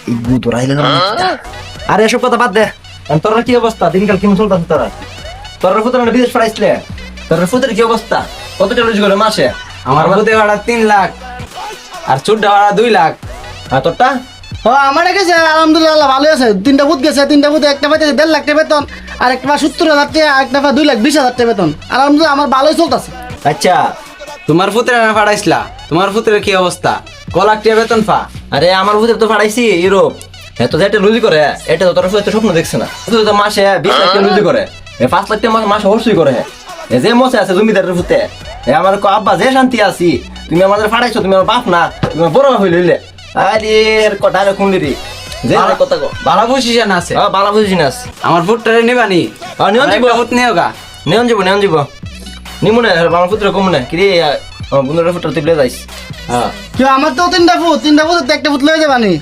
এই ভূত রাইলে না আরে এসব কথা বাদ দে তোর কি অবস্থা দিনকাল কেমন চলতেছে তোর ফুতের না বিদেশ পড়াইছিলে তোর ফুতের কি অবস্থা কত টাকা রোজ করে মাসে আমার বুতে ভাড়া 3 লাখ আর চুড্ডা ভাড়া 2 লাখ। আর তোরটা আমার গেছে আলহামদুলিল্লাহ ভালো আছে, 3টা বুথ গেছে, 3টা বুথে একটা পাইতে 1.5 লাখ টাকা বেতন, আর একটা 70,000 টাকা, একটা 2,20,000 টাকা বেতন। আলহামদুলিল্লাহ আমার ভালোই চলতেছে। আচ্ছা তোমার পুত্রে না ফাড়াইছিলা, তোমার পুত্রের কি অবস্থা? ক লাখ টাকা বেতন পা। আরে আমার ফুতের তো পাঠাইছি ইউরোপ এত যে একটা রুজি করে এটা তো তোর ফুতের স্বপ্ন দেখছে না তুই তো মাসে 20 লাখ টাকা রুজি করে 5 লাখ টাকা মাসে অবশ্যই করে এ যে মশে আছে জমিদারের ফুতে আমার আব্বা যে শান্তি আছি তুমি আমাদের ফাড়াইছো তুমি আমার বাপ না তুমি আমার বড় হইলে হইলে আরে কটা খুনলি রে যে কথা কো ভালো পজিশন আছে, বালা বুঝিস না আমার পুত্রে নিবানি। নিয়ন দিব পুত নিও গা, নিয়ন যাব নিমুনে আমার পুত্র কমুনে কি রে আমার বন্ধুর ফুটটা তুলে যাইস হ্যাঁ কি আমার তো 3টা বুথ, 3টা বুথ একটা বুথ লয়ে যাবানি।